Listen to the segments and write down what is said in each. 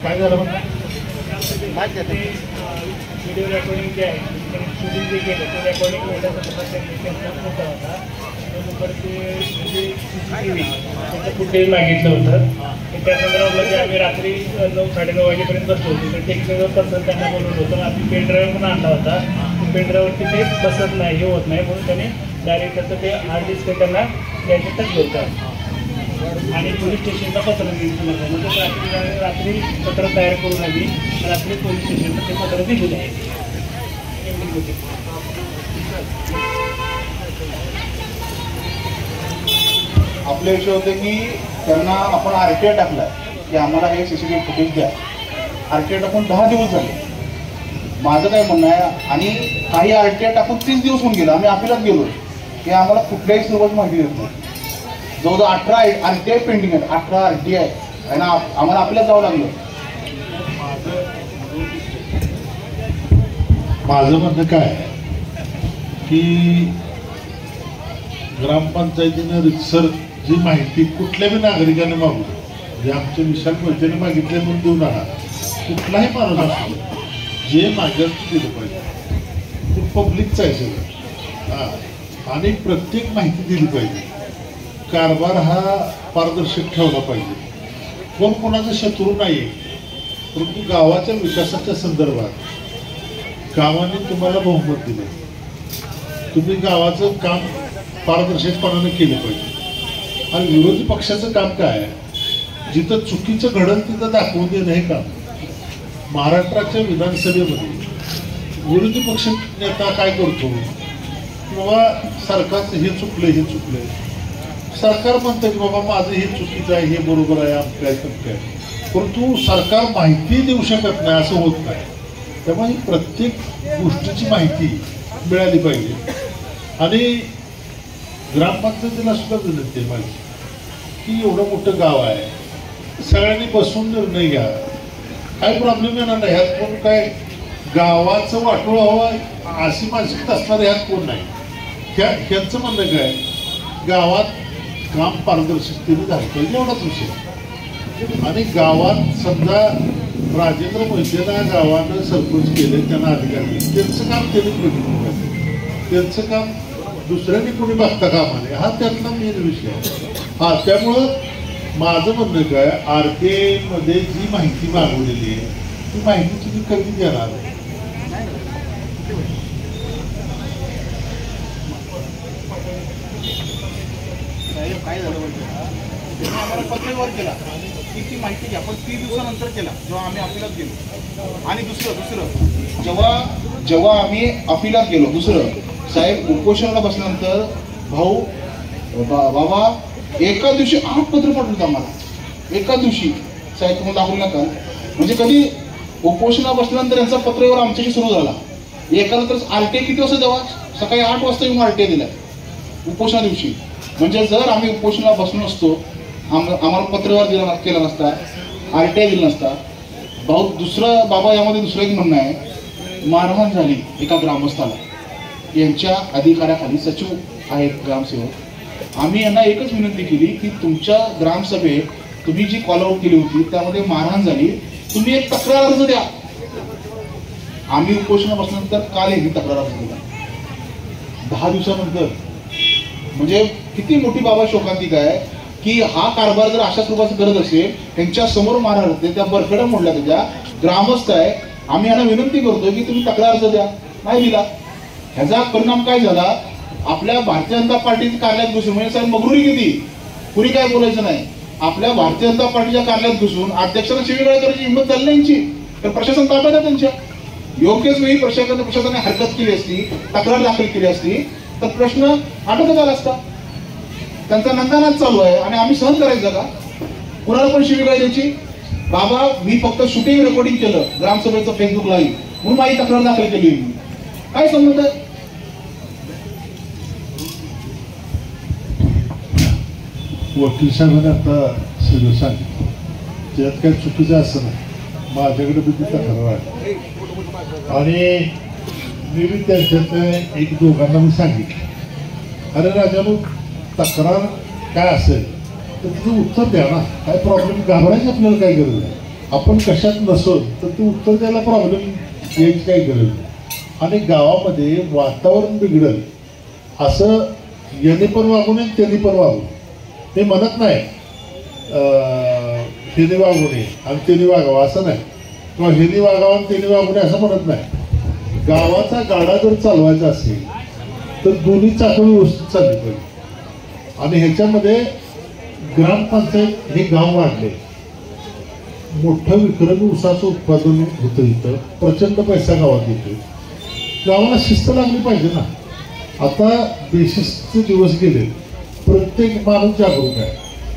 काय झालं मग? व्हिडिओ रेकॉर्डिंग जे आहे शूटिंग जे केलं ते रेकॉर्डिंग मोठ्या संदर्भात होता त्यानंतर ते CCTV त्याचं फुटेज मागितलं होतं. त्या संदर्भात जे आम्ही रात्री 9-9:30 वाजेपर्यंत बसलो होतो तर टेक्निकल पर्सन त्यांना बोलवलं होतं. आम्ही पेन ड्राईव्ह पण आणला होता. पेन ड्राईव्हवरती ते बसत नाही हे होत नाही म्हणून त्याने डायरेक्ट त्याचं ते हार्ड डिस्क त्यांना द्यायचं टचलं होतं आणि पोलीस स्टेशनला पत्र दिलं. म्हणजे रात्री पत्र तयार करून आम्ही रात्री पोलीस स्टेशनला ते पत्र दिलेलं आहे. आपले विषय होते की त्यांना आपण RTI टाकला की आम्हाला हे CCTV फुटेज द्या. RTI टाकून 10 दिवस झाले. माझं काय म्हणणं आहे आणि काही RTI टाकून 30 दिवस होऊन गेलं. आम्ही अपिलात गेलो की आम्हाला कुठल्याही स्वरूपात माहिती देत नाही. जवळजवळ 18 RTI पेंडिंग आहेत. 18 RTI आणि आम्हाला अपिलात जावं लागलं. माझं म्हणणं काय की ग्रामपंचायतीनं रितसर जी माहिती कुठल्याही नागरिकाने मागू जे आमच्या विशाल मोहितेने मागितले म्हणून देऊ नका. कुठलाही माणूस असतो जे मागेल ते दिलं पाहिजे. ते पब्लिकचं आहे सगळं. हां आणि प्रत्येक माहिती दिली पाहिजे. कारभार हा पारदर्शक ठेवला पाहिजे. कोण कोणाचा शत्रू नाही आहे. परंतु गावाच्या विकासाच्या संदर्भात गावाने तुम्हाला बहुमत दिले. तुम्ही गावाचं काम पारदर्शकपणाने केलं पाहिजे. आणि विरोधी पक्षाचं काम काय आहे? जिथं चुकीचं घडलं तिथं दाखवून देणं हे काम. महाराष्ट्राच्या विधानसभेमध्ये विरोधी पक्ष नेता काय करतो? बाबा सरकारचं हे चुकलं हे चुकलं. सरकार म्हणतं की बाबा माझं हे चुकीचं आहे हे बरोबर आहे आमचं काय चुकतं आहे. परंतु सरकार माहिती देऊ शकत नाही असं होत नाही. त्यामुळे प्रत्येक गोष्टीची माहिती मिळाली पाहिजे. आणि ग्रामपंचायतीला सुद्धा विनंती आहे माझी की एवढं मोठं गाव आहे सगळ्यांनी बसून निर्णय घ्या. काही प्रॉब्लेम येणार नाही. ह्यात कोण काय गावाचं वाटोळं हवं अशी मानसिकता असणार ह्यात कोण नाही. ह्यांचं म्हणणं काय गावात काम पारदर्शकतेने झालं पाहिजे एवढाच विषय. आणि गावात समजा राजेंद्र मोहितेंना गावानं सरपंच केले त्यांना अधिकार दिले त्यांचं काम त्यांनी बघितलं पाहिजे. त्यांचं काम दुसऱ्यांनी कोणी बघता कामा नये हा त्यातला मेन विषय आहे. हा त्यामुळं माझं म्हणणं काय RTI मध्ये जी माहिती मागवलेली आहे ती माहिती तुम्ही कधी देणार? काय झालं आम्हाला पत्रव्यवहार केला की ती माहिती घ्या पण 30 दिवसानंतर केला जेव्हा आम्ही अपिलात गेलो. आणि दुसरं जेव्हा आम्ही अपिलात गेलो दुसरं साहेब उपोषणाला बसल्यानंतर भाऊ बाबा एका दिवशी 8 पत्र पाठवलं आम्हाला. एका दिवशी साहेब तुम्हाला दाखवू नका म्हणजे कधी उपोषणाला बसल्यानंतर यांचा पत्रव्यवहार आमच्याशी सुरू झाला. एकाला तर RTI किती वाजता द्यावा? सकाळी 8 वाजता येऊन RTI दिला उपोषणा दिवशी. म्हणजे जर आम्ही उपोषणाला बसलो नसतो आम्हाला पत्रव्यवहार केला नसता RTI दिला नसता. भाऊ दुसरं बाबा यामध्ये दुसरं एक म्हणणं आहे मारहाण झाली एका ग्रामस्थाला. यांच्या अधिकाराखाली सचिव आहेत ग्रामसेवक. आम्ही यांना एकच विनंती केली की तुमच्या ग्रामसभेत तुम्ही जी कॉल आउट केली होती त्यामध्ये मारहाण झाली तुम्ही एक तक्रार अर्ज द्या. आम्ही उपोषणा बसल्यानंतर काल ही तक्रार अर्ज दिला 10 दिवसानंतर. म्हणजे किती मोठी बाबा शोकांतिका आहे की हा कारभार जर अशा स्वरूपाचं करत असेल त्यांच्या समोर मारहाण होते त्या बरकड्या मोडल्या त्याच्या ग्रामस्थ आहे. आम्ही यांना विनंती करतोय की तुम्ही तक्रार अर्ज द्या. नाही दिला. ह्याचा परिणाम काय झाला आपल्या भारतीय जनता पार्टीच्या कार्यालयात घुसून म्हणजे साहेब मगरुरी किती पुरी काय बोलायचं नाही. आपल्या भारतीय जनता पार्टीच्या कार्यालयात घुसून अध्यक्षांना शिवीगाळ करायची हिंमत झाली नाही यांची. तर प्रशासन ताब्यात आहे त्यांच्या. योग्यच वेळी प्रशासनाने हरकत केली असती तक्रार दाखल केली असती तर प्रश्न आटोक्यात आला असता. त्यांचा नंदानाच चालू आहे आणि आम्ही सहन करायचं का? कुणाला पण शिवीगाळ द्यायची? बाबा मी फक्त शूटिंग रेकॉर्डिंग केलं ग्रामसभेचं फेसबुक लाईव्ह म्हणून माझी तक्रार दाखल केली. काय संबंध आहे? वकील साहेबांनी आता सगळं सांगितलं त्यात काही चुकीचं असं नाही. माझ्याकडे बी ती तक्रार आहे आणि मी बी त्यांच्यात एक दोघांना मी सांगितलं अरे राजानू तक्रार काय असेल तर तिचं उत्तर द्या ना. काय प्रॉब्लेम घाबरायची आपल्याला काही गरज नाही. आपण कशात नसो तर ते उत्तर द्यायला प्रॉब्लेम यायची काही गरज नाही. आणि गावामध्ये वातावरण बिघडल असं याने पण वागू नये त्याने पण वागू नये. ते म्हणत नाही हिने वागू नये आणि त्याने वागावं असं नाही, किंवा हिने वागावं आणि त्याने वागू नये असं म्हणत नाही. गावाचा गाडा जर चालवायचा असेल तर दोन्ही चाकं व्यवस्थित चालली पाहिजे. आणि ह्याच्यामध्ये ग्रामपंचायत हे गाव वाढले, मोठं विक्रमी ऊसाचं उत्पादन होतं, इथं प्रचंड पैसा गावात येतो. गावाला शिस्त लागली पाहिजे ना. आता बेशिस्तचे दिवस गेले, प्रत्येक माणूस जागरूक आहे,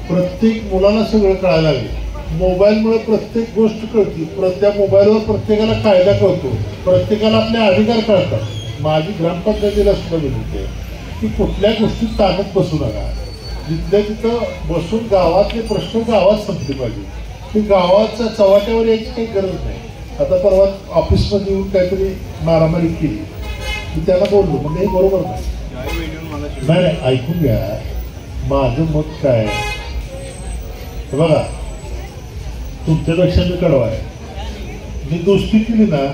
प्रत्येक मुलाला सगळं कळायला लागले. मोबाईलमुळे प्रत्येक गोष्ट कळते, त्या मोबाईलवर प्रत्येकाला कायदा कळतो, प्रत्येकाला आपले अधिकार कळतात. माझी ग्रामपंचायतीला सुद्धा विनंती आहे की कुठल्या गोष्टीत ताणत बसू नका. जिथल्या तिथं बसून गावातले प्रश्न गावात संपले पाहिजे. की गावाच्या चव्हाट्यावर यायची काही गरज नाही. आता परवा ऑफिसमध्ये येऊन काहीतरी मारामारी केली, मी त्याला बोललो म्हणजे हे बरोबर नाही. नाही ऐकून घ्या, माझं मत काय आहे बघा. तुमच्यापेक्षा मी कडवा आहे. मी दोस्ती केली ना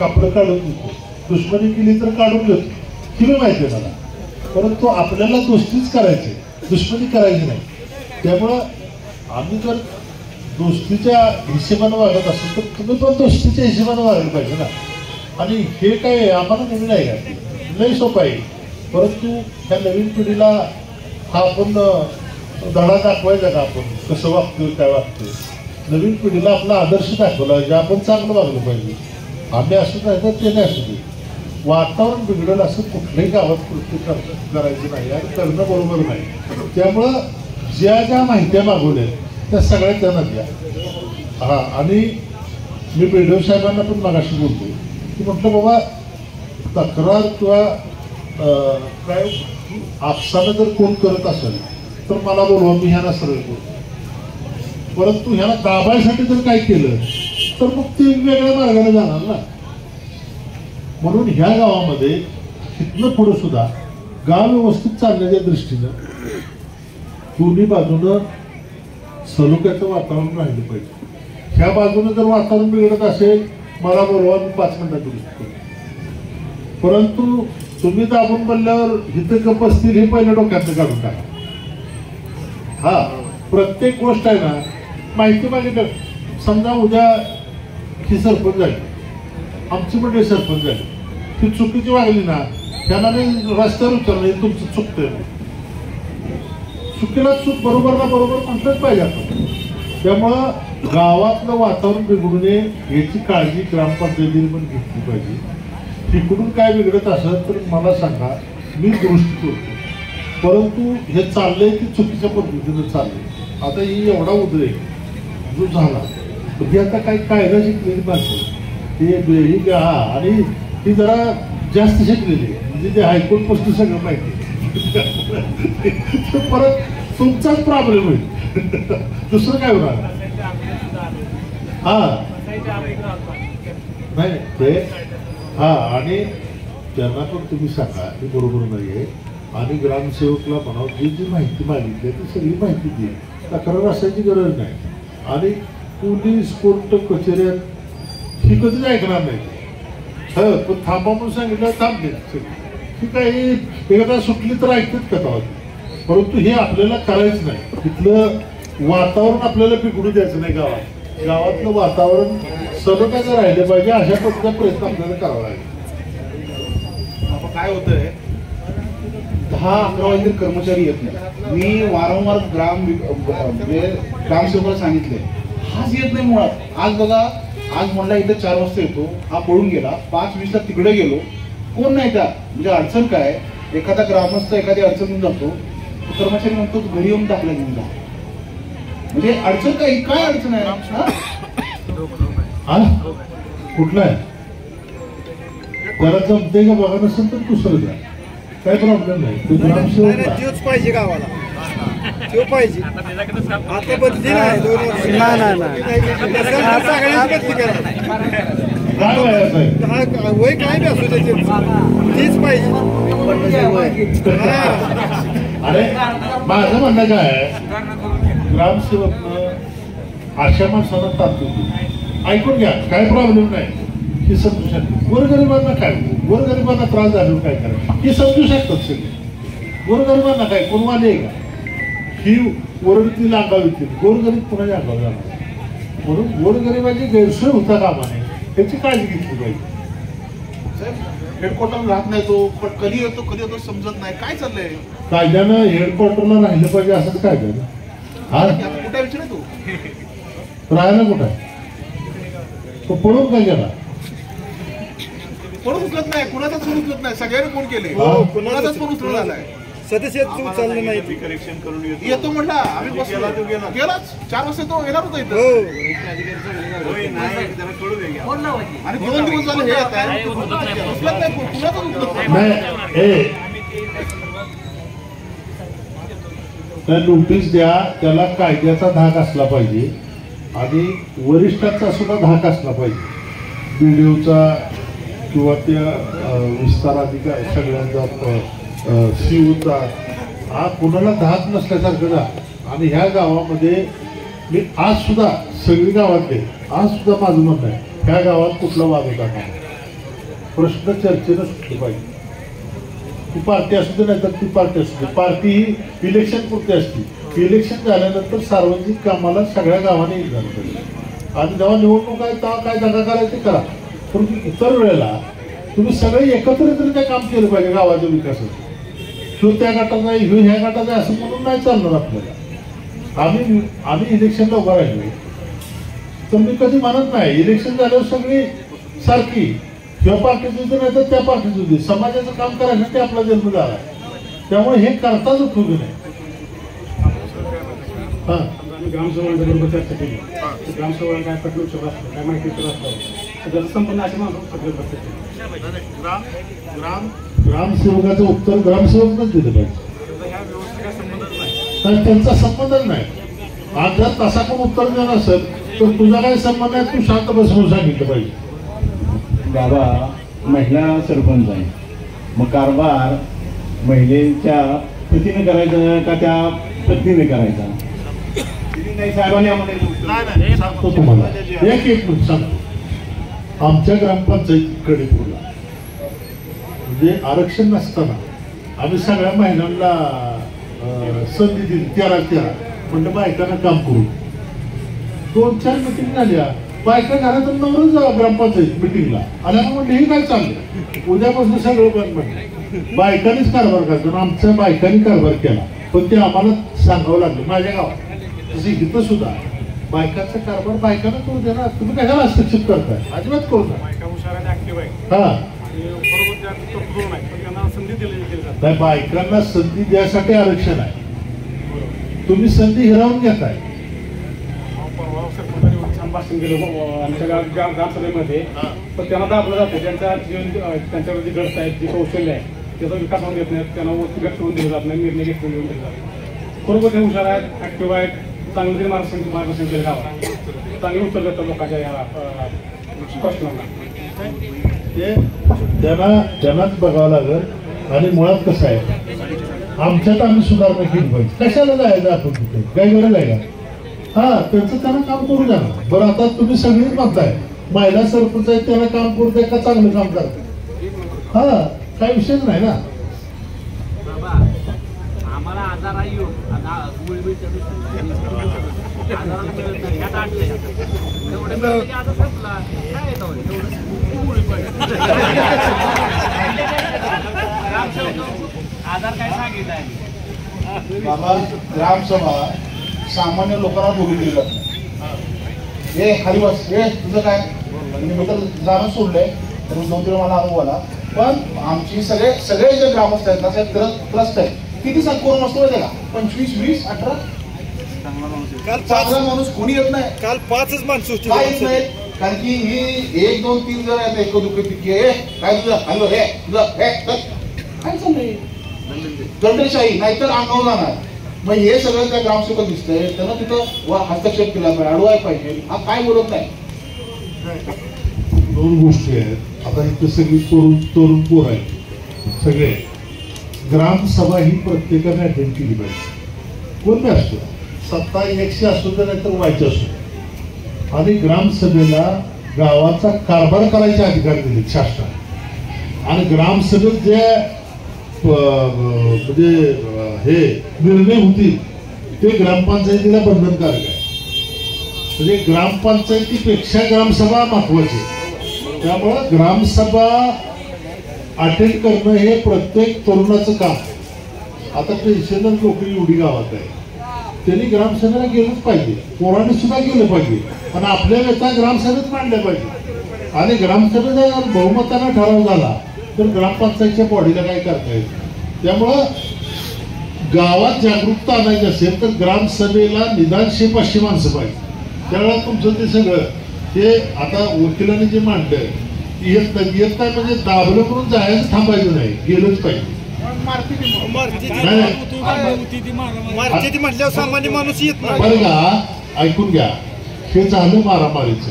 कापडं काढून घेतो, दुश्मनी केली तर काढून घेतो, ही माहिती आहे मला. परंतु आपल्याला दोस्तीच करायची, दुश्मनी करायची नाही. त्यामुळं आम्ही जर दोस्तीच्या हिशेबानं वागत असेल तर तुम्ही पण दोस्तीच्या हिशेबानं वागलं पाहिजे ना. आणि हे काय आम्हाला नवीन आहे का, लई सोपं आहे. परंतु ह्या नवीन पिढीला हा आपण धडा दाखवायचा का, आपण कसं वागतोय काय वागतोय. नवीन पिढीला आपला आदर्श दाखवला जे आपण चांगलं वागलं पाहिजे. आम्ही असं नाही तर ते नाही असू दे. वातावरण बिघडेल असं कुठल्याही गावात कृत्य करायचं नाही आणि करणं बरोबर नाही. त्यामुळं ज्या ज्या माहित्या मागवल्या त्या सगळ्या त्यांना द्या. हां, आणि मी बेडव साहेबांना पण मागाशी बोलतो की म्हटलं बाबा तक्रार किंवा काय आपसानं जर कोण करत असेल तर मला बोलवा, मी ह्याला सरळ करतो. परंतु ह्याला दाबायसाठी जर काय केलं तर मग ते वेगळ्या मार्गाने जाणार ना. म्हणून ह्या गावामध्ये इथनं पुढं सुद्धा गाव व्यवस्थित चालण्याच्या दृष्टीनं दोन्ही बाजूनं सलोख्याचं वातावरण राहिलं पाहिजे. ह्या बाजूने जर वातावरण बिघडत असेल मला बोलवा, मी 5 मिनिटात दुरुस्त करतो. परंतु तुम्ही दाबून बोलल्यावर इथं गप्प असतील हे पहिल्या डोक्यातनं काढून टाका. हा, प्रत्येक गोष्ट आहे ना माहिती मागितलं. समजा उद्या ही सरपंच झाली, आमची मंडळी सरपंच झाली, ती चुकीची वागली ना, त्यांना नाही रस्त्यावर उतरलं तुमचं चुकतंय. चुकीला चूक, बरोबर ना बरोबर म्हटलंच पाहिजे आपण. त्यामुळं गावातलं वातावरण बिघडू नये याची काळजी ग्रामपंचायतीने पण घेतली पाहिजे. तिकडून काय बिघडत असेल तर मला सांगा, मी दुरुस्ती करतो. परंतु हे चाललंय की चुकीच्या पद्धतीनं चाललंय. आता ही एवढा उद्रेक जो झाला ही आता काही कायदा शिकलेली माणसं ही हा, आणि ती जरा जास्त शिकलेली आहे, म्हणजे ते हायकोर्ट पासून सगळं माहिती. परत तुमचाच प्रॉब्लेम होईल, दुसरं काय होणार. हा नाही ते हा, आणि त्यांना पण तुम्ही सांगा हे बरोबर नाही आहे. आणि ग्रामसेवकला म्हणावं जी जी माहिती मागितली ती सगळी माहिती दे, तक्रार असायची गरज नाही. आणि पोलीस कोर्ट कचेऱ्यात ही कधीच ऐकणार नाही. हो, पण थांबा म्हणून सांगितलं थांबते. ठीक आहे, एखादा सुटली तर ऐकतेच का. परंतु हे आपल्याला करायचं नाही. तिथलं वातावरण आपल्याला बिघडू द्यायचं नाही. गावातलं वातावरण सलोख्याचं राहिलं पाहिजे, अशा पद्धतीचा प्रयत्न आपल्याला करावा लागेल. आता काय होतंय, 10-11 वाजता कर्मचारी येत नाही. मी वारंवार ग्रामसेवकाला सांगितलंय, हाच येत नाही मुळात. आज बघा, आज म्हणला इथं 4 वाजता येतो, हा पळून गेला. 5:20ला तिकडे गेलो, कोण नाही का. म्हणजे अडचण काय, एखादा ग्रामस्थ एखादी अडचण घेऊन जातो, कर्मचारी म्हणतो घरी येऊन दाखला घेऊन जा. म्हणजे अडचण काय, काय अडचण आहे. कुठला आहे त्याला जमते का बघा, नसेल तर दुसरं द्या, काय प्रॉब्लेम नाही. तो ग्रामसेवक तोच पाहिजे गावाला, तो पाहिजे. आता बदली नाही, 2 वर्ष सगळ्यांची बदली करा. काय व्हायचं आहे, वय काय बी असू त्याचे, तीच पाहिजे. अरे माझं म्हणणं काय आहे, ग्रामसेवकनं अशा माणसाला तात्पुरती ऐकून घ्या, काय प्रॉब्लेम नाही, हे समजू शकतात. गोरगरिबांना काय, गोरगरिबांना त्रास झाल्यावर काय करायचं हे समजू शकतात सगळे. गोरगरिबांना काय कोण वाले आहे का, ही ओरडतील अंगावीतील, गोरगरीब कुणाच्या अंगावर जाणार. म्हणून गोरगरिबाची गैरसोय होता कामा नये, त्याची काळजी घेतली पाहिजे. हेडक्वार्टर राहत नाही तो, पण कधी येतो समजत नाही. काय चाललंय कायद्यानं हेडक्वार्टरला राहिलं पाहिजे असंच काय झालं. हा कुठे विचार तू राहायला कुठं आहे तो, पळून काय गेला. कोण उचलत नाही, कुणाचाच फोन उचलत नाही, सगळ्यांनी फोन केले, हो, कुणाचाच फोन उचलला नाही. सदस्य उचललं नाही. करेक्शन करून येतो म्हटला, आम्ही बसलो, गेलाच 4 वाजता तो येणार होता इथं. आणि 2 दिवस झाले हे येत आहे, उचलत नाही, कुणाचाच उचलत नाही. नाही त्या नोटीस द्या, त्याला कायद्याचा धाक असला पाहिजे आणि वरिष्ठांचा सुद्धा धाक असला पाहिजे. BDOचा किंवा त्या विस्तार अधिकारी सगळ्यांचा COचा हा कोणाला धाक नसल्यासारखं जा. आणि ह्या गावामध्ये मी आज सुद्धा सगळी गावातले आज सुद्धा माझं म्हणणं आहे, ह्या गावात कुठला वाद होता का, प्रश्न चर्चेनं सुटले पाहिजे. ती पार्टी असू दे नाही तर ती पार्टी असू दे, पार्टी ही इलेक्शन पुरती असते. इलेक्शन झाल्यानंतर सार्वजनिक कामाला सगळ्या गावाने एक झालं पाहिजे. आणि जेव्हा निवडणूक आहे तेव्हा काय दगा करायचं ते करा, पण इतर वेळेला तुम्ही सगळे एकत्रितरित्या काम केलं पाहिजे गावाच्या विकासाचं. तो त्या गटाचा आहे, ह्यो ह्या गटाचा आहे असं म्हणून नाही चालणार आपल्याला. आम्ही इलेक्शनला उभं राहिलो तर मी कधी म्हणत नाही इलेक्शन झाल्यावर सगळी सारखी किंवा पार्टीचं होते नाही तर त्या पार्टीचं होते. समाजाचं काम करायसाठी आपला जन्म झाला, त्यामुळे हे करताच उपयोगी नाही. हां ग्रामसेवकांबरोबर चर्चा केली, ग्रामसेवकांना काय पटवू शकत असतं, काय माहिती असतं, सगळं संपन्न असे माणसं सगळे ग्रामसेवकाचं उत्तर ग्रामसेवकच दिलं पाहिजे, तर त्यांचा संबंधच नाही. आज जर तसा कोण उत्तर देणार असेल तर तुझा काय संबंध आहे, तू शांत बसवून सांगितलं पाहिजे. बाबा महिला सरपंच आहे, मग कारभार महिलेच्या पतीने करायचा का त्या पत्नीने करायचा. नाही साहेबांनी आम्हाला सांगतो तुम्हाला एक मिनिट सांगतो. आमच्या ग्रामपंचायतीकडे बोला म्हणजे आरक्षण नसताना आम्ही सगळ्या महिलांना संधी दिली 13 म्हणजे बायकांना काम करू. 2-4 मिटिंग झाल्या, बायका घरातून नवरच जा ग्रामपंचायत मिटिंगला आल्यानं म्हणलं हे काय चाललं, उद्यापासून सगळं बंद म्हणलं. बायकांनीच कारभार करतो, आमच्या बायकांनी कारभार केला, पण ते आम्हाला सांगावं लागलं. माझ्या गावात तसे इथं सुद्धा बायकांचा कारभार बायकांना करू दे ना, तुम्ही कशाला हस्तक्षेप करताय, अजिबात करू नका. हा नाही, बायकांना संधी द्यासाठी आरक्षण आहे, तुम्ही संधी हिरावून घेताय. भाषण केलं आमच्या ग्रामसभेमध्ये, पण त्यांना दाबलं जातं, त्यांच्यावर जे गरज आहेत, जे कौशल्य आहे त्याचा विकास होऊन देत नाहीत, त्यांना व्यक्तिगत करून दिलं जात नाही, निर्णय घेतले देऊन दिले जातात. बरोबर ते हुशार आहेत, ऍक्टिव्ह आहेत, चांगलं तरी मार्गदर्शन केलं गावात, चांगले उत्तर देतात लोकांच्या या प्रश्नांना. ते त्यांनाच बघावं लागेल. आणि मुळात कसं आहे, आमच्यात आम्ही सुधारणा केली पाहिजे. कशाला जायचं आपण तिथे, काही गरज आहे का. हा त्यांचं त्यांना काम करू द्या ना. बरं आता तुम्ही सगळीच म्हणताय महिला सरपंच आहे, त्यांना काम करू द्या का चांगलं काम करतात, हा काही विषयच नाही ना. आम्हाला आजार येऊ आजार काय सांगितलं. बाबा ग्रामसभा सामान्य लोकांना बोलून दिलं. हे खाली बस, हे तुझं काय मी तर जाणं सोडलंय, तर 2-3 मला अनुभव आला. पण आमची सगळे जे ग्रामस्थ आहेत ना साहेब, ट्रस्ट आहे, किती कोण असतो माहिती का, 25, 20, 18 चांगला माणूस कोणी येत नाही. काल 5च माणसं होती. काय येत नाही, कारण की ही 1, 2, 3 जण आहेत एक दुखी पिकी, काय तुझं हॅलो हे तुझं हे काय चाललंय, दंडशाही नाहीतर अंगावर जाणार. मग हे सगळं त्या ग्रामसेवक दिसतंय, त्यानं तिथं हस्तक्षेप केला पाहिजे, अडवाय पाहिजे. हा काय बोलत नाही. 2 गोष्टी आहेत. आता इथं सगळी तरुण पोर आहेत सगळे. ग्रामसभा ही प्रत्येकाने अटेंड केली पाहिजे, कोणती असतो. सत्ता 100 असू दे नाही तर व्हायची असो, आणि ग्रामसभेला गावाचा कारभार करायचे अधिकार दिले शासनाने. आणि ग्रामसभेत जे म्हणजे हे निर्णय होतील ते ग्रामपंचायतीला बंधनकारक आहे. म्हणजे ग्रामपंचायतीपेक्षा ग्रामसभा महत्वाची. त्यामुळं ग्रामसभा अटेंड करणं हे प्रत्येक तरुणाचं काम. आता पेन्शनर नोकरी एवढी गावात आहे, त्यांनी ग्रामसभेला गेलंच पाहिजे, पोरांनी सुद्धा गेलं पाहिजे, पण आपल्या व्यथा ग्रामसभेत मांडल्या पाहिजे. आणि ग्रामसभेचा जर बहुमतानं ठराव झाला तर ग्रामपंचायतच्या बॉडीला काय करता येईल. त्यामुळं गावात जागरूकता आणायची असेल तर ग्रामसभेला निदान 100-500 माणसं पाहिजे. त्यावेळेला तुमचं ते सगळं ते आता वकिलांनी जे मांडलं येत नाही म्हणजे दाबलं म्हणून जायचं थांबायचं नाही, गेलंच पाहिजे. मारती म्हटल्यावर सामान्य माणूस येत नाही. बरं का, ऐकून घ्या, हे झालं मारामारीचं.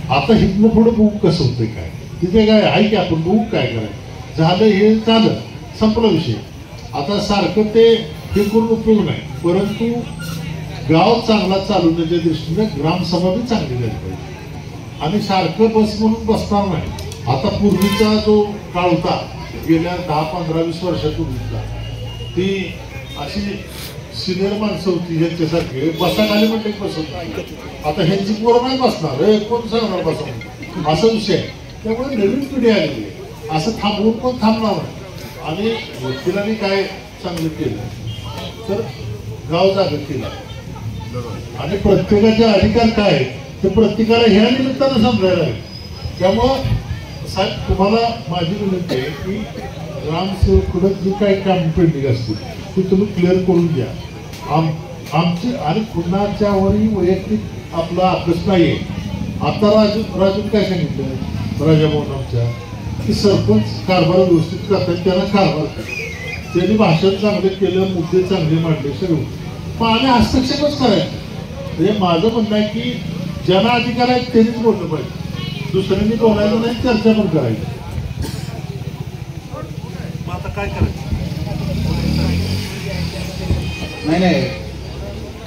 आता हिथनं पुढं बघू कसं होतं काय, तिथे काय आहे की आपण बघू काय करायचं. झालं हे झालं, संपला विषय. आता सारखं ते हे करून उपयोग नाही, परंतु गाव चांगला चालवण्याच्या दृष्टीने ग्रामसभा बी चांगली झाली पाहिजे. आणि सारखं बस म्हणून बसणार नाही. आता पूर्वीचा जो काळ होता गेल्या 10-15-20 वर्षापूर्वीचा, ती अशी सिनियर माणसं होती ह्यांच्यासारखे बसाखाली म्हणते बसत. आता ह्यांची पोरं नाही बसणार, हे कोण सांगणार बसा, असा विषय आहे. त्यामुळे नवीन पिढी आलेली आहे, असं थांबवून पण थांबणार नाही. आणि वकिलांनी काय चांगलं केलं तर गाव जागृत केला. आणि प्रत्येकाचे अधिकार काय ते प्रत्येकाला ह्या निमित्तानं समजायला आहे. त्यामुळं साहेब तुम्हाला माझी विनंती आहे की ग्रामसेवकडं जे काही काम पेंडिंग असतील ते तुम्ही क्लिअर करून घ्या. आमचे आणि कुणाच्यावरही वैयक्तिक आपला अभ्यास नाही आहे. आता राजून काय सांगितलं राजाभाऊन आमच्या की सरपंच कारभार व्यवस्थित करतात, त्यांना कारभार करतात, त्यांनी भाषण चांगले केलं, मुद्दे चांगले मांडले, सर्व मग आम्ही हस्तक्षेपच करायचं. म्हणजे माझं म्हणणं आहे की ज्यांना अधिकार आहेत त्यांनीच बोललं पाहिजे, दुसऱ्यांनी बोलायचं नाही, चर्चा पण करायची. मग आता काय करायचं. नाही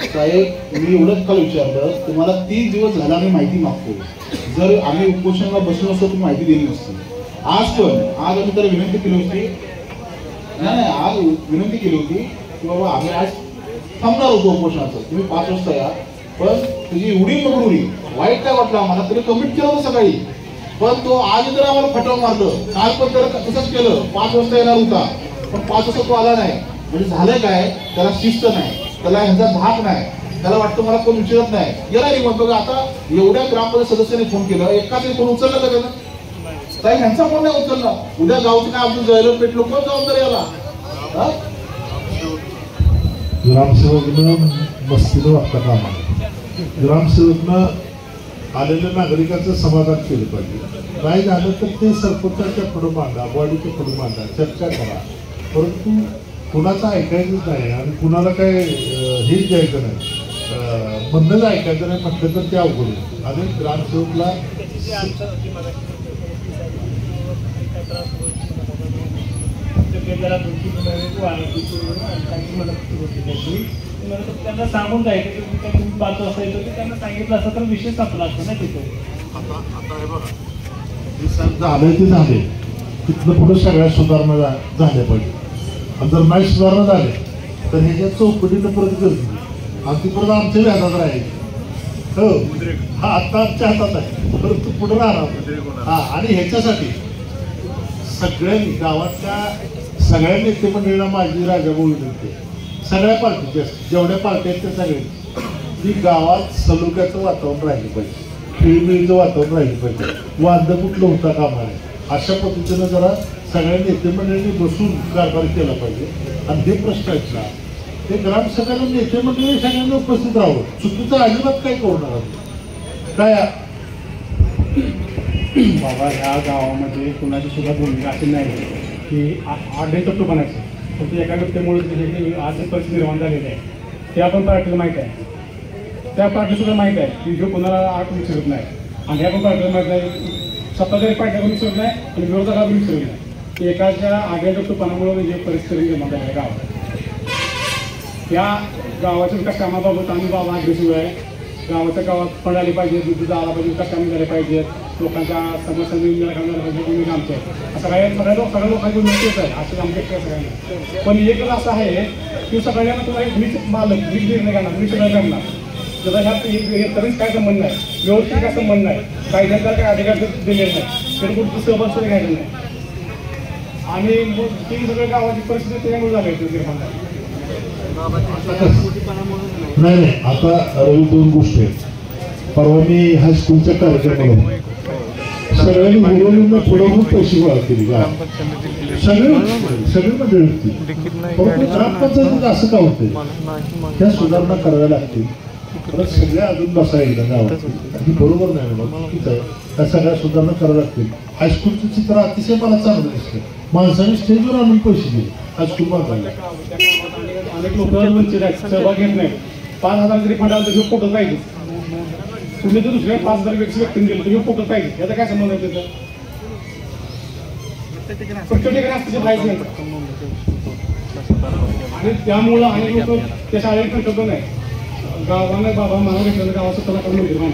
साहेब, मी एवढंच काल विचारलं तुम्हाला. 30 दिवस झाला आम्ही माहिती मागतो. जर आम्ही उपोषणाला बसलो असतो तुम्ही माहिती दिली नसती. आज आम्ही तर विनंती केली होती, नाही आज विनंती केली होती की बाबा आम्ही आज थांबणार होतो उपोषणाचं, तुम्ही 5 वाजता या. पण तुझी एवढी मगरुरी वाईट काय वाटलं आम्हाला, तरी कमिट केलं होतं सकाळी. पण तो आज तर आम्हाला फटवा मारलं. काल पण त्याला तसंच केलं, 5 वाजता येणार होता पण 5 वाजता तो आला नाही. म्हणजे झालंय काय, त्याला शिस्त नाही, त्याला ह्याचा धाक नाही, त्याला वाटतं मला कोण विचारत नाही, गेला नाही. मग बघा आता एवढ्या ग्रामपंचायत सदस्यांनी फोन केलं, एकाच फोन उचलला का त्यानं? साहेब ह्यांचा फोन नाही उचलला. उद्या गावचं काय आमचं जयलं पेटलो कोण जबाबदारी याला. ग्रामसेवकनं मस्तीनं वागता कामा नये. ग्रामसेवकनं आलेल्या नागरिकांचं समाधान केलं पाहिजे. नाही झालं तर ते सरपंचाच्या पुढे मांडा, बॉडीच्या पुढे मांडा, चर्चा करा. परंतु कुणाचं ऐकायचंच नाही आणि कुणाला काय हेच द्यायचं नाही, म्हणणंच ऐकायचं नाही म्हटलं तर ते अवघड आहे. आणि ग्रामसेवकला त्यांना सांगून जायचं की तुम्ही 5 वाजता येतो की त्यांना सांगितलं असं तर विषय संपला असतो ना तिथे. आता हे बघा, झालंय ते झाले, तिथनं पुढे सगळ्या सुधारणा झाल्या पाहिजे. आणि जर नाही सुधारणा झाले तर ह्याच्या चौकटीनं परत करतील आणि ती परत आमच्या व्याजात राहील. हो हा आता आमच्या हातात आहे, परंतु पुढे राहणार. हा आणि ह्याच्यासाठी सगळ्यांनी गावातल्या सगळ्या नेते मंडळीला माझी राजाभाऊ विनंती, सगळ्या पार्टीच्या जेवढ्या पार्टी आहेत त्या सगळ्या ती गावात सलोख्याचं वातावरण राहिलं पाहिजे, खेळमेळीचं वातावरण राहिलं पाहिजे, वाद कुठलं होता कामा नये. अशा पद्धतीनं जरा सगळ्या नेते मंडळींनी बसून कारभार केला पाहिजे. आणि हे प्रश्न आहेत ना ते ग्रामसभेला नेते मंडळी सगळ्यांना उपस्थित राहावं, चुकीचं अजिबात काही करू नका. काय बाबा ह्या गावामध्ये कुणाची सुद्धा भूमिका अशी नाही की आढळतो बनायचं, फक्त एका व्यक्तीमुळे आज परिस्थिती निर्माण झालेली आहे. ते आपण पार्टीला माहीत आहे, त्या पार्टीसुद्धा माहीत आहे की जो कोणाला आठ विचारत नाही. आणि ह्या पण पार्टीला माहीत नाही, सत्ताधारी पार्टीला विचारत नाही आणि विरोधकाला विचारत नाही की एकाच्या आढळतोपणामुळे जे परिस्थिती निर्माण झाली आहे गावात. या गावाच्या विकास कामाबाबत आम्ही बाबा अग्रेसिव्ह आहे. गावाच्या गावात फंड आले पाहिजे, दूध आला पाहिजे, कमी झाले पाहिजेत, लोकांच्या समस्या निराकरण झालं पाहिजे, तुम्ही आमचे सगळ्या लोकांची उन्नतीच आहे असं आमच्या सगळ्यांना. पण एक असं आहे की सगळ्यांना तुम्हाला मीच मालक, मीच निर्णय करणार, मी सगळं करणार. त्याचा ह्यात तरीच काय संबंध नाही, व्यवस्थित काय संबंध नाही, कायद्याचा काय अधिकार दिलेला नाही, तरी कुठं सहभाग सुद्धा घ्यायचं नाही. आणि मग ती सगळ्या गावाची परिस्थिती त्याच्यामुळे झाली निर्माण झाली. नाही आता रवी दोन गोष्टी आहेत. परवा मी हायस्कूलच्या कार्यक्रमाला सगळ्यांनी बोलवून पुढे पैसे गोळा केले का सगळे मंडळी होती. परंतु ग्रामपंचायतीत असं का होतंय, त्या सुधारणा कराव्या लागतील. परत सगळ्या अजून बसायला गावात बरोबर नाही बाबा, ठीक आहे, त्या सगळ्या सुधारणा कराव्या लागतील. हायस्कूलचं चित्र अतिशय मला चांगलं दिसतं. माणसाने स्टेजवर आणून पैसे दिले हायस्कूल बांधायला. अनेक लोक वंचित आहेत, सहभाग घेत नाही. 5,000 जरी फंड आला तर फोटो पाहिजे. तुम्ही जर दुसऱ्या 5,000 व्यक्तीने दिलं तर फोटो पाहिजे. याचा काय संबंध आहे त्याचा? प्रत्येक ठिकाणी असते पाहिजे. आणि त्यामुळं अनेक लोक त्या शाळेत करतो नाही. गावाने बाबा मला भेटलं गावाचं कलाकार मंदिर नाही,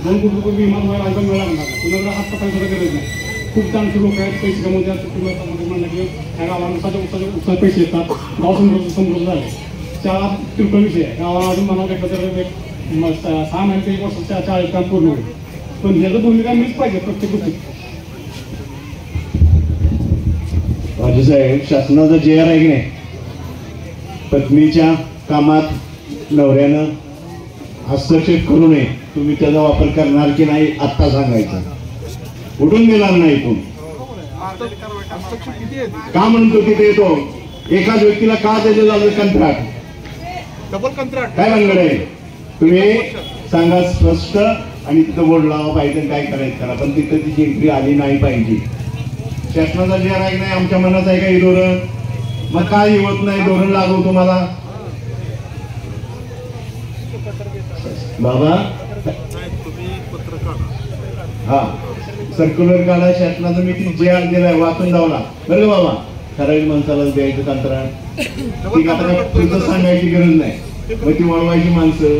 2 कोटी रुपये विमान व्हायला अजून वेळ लागणार, कुणाला हात पकडा सुद्धा गरज नाही. खूप चांगले लोक आहेत, पैसे कमवतात. म्हणलं की ह्या गावाला उत्साह पैसे येतात, गाव समृद्ध झाले. शाळा किरकोळ विषय आहे. गावाला अजून मला भेटलं तर 6 महिने 1 वर्षाच्या शाळेत काम पूर्ण होईल. पण ह्याचं भूमिका मीच पाहिजे प्रत्येक गोष्टीत. राजेसाहेब, शासनाचा JR आहे की नाही, पत्नीच्या कामात नवऱ्यानं हस्तक्षेप करू नये, तुम्ही त्याचा वापर करणार की नाही आत्ता सांगायचं. उठून गेला नाही इथून. का म्हणतो तिथे येतो एकाच व्यक्तीला का त्याचे झालं कंत्राट, डबल कंत्राट काय भानगड आहे? तुम्ही सांगा स्पष्ट आणि तिथं बोर्ड लावा पाहिजे काय करायचं करा, पण तिथं तिची एंट्री आली नाही पाहिजे. शासनाचा JR आहे नाही, आमच्या मनात आहे का हे धोरण? मग काय येत नाही धोरण लागू तुम्हाला बाबा? हा सर्क्युलर काढा शासनाचं, मी ती JR दिलाय वाचून जावला बरं का बाबा. ठराविक माणसाला द्यायचं कंत्राट, ठीक आता तुझं सांगायची गरज नाही. मग ती वळवायची माणसं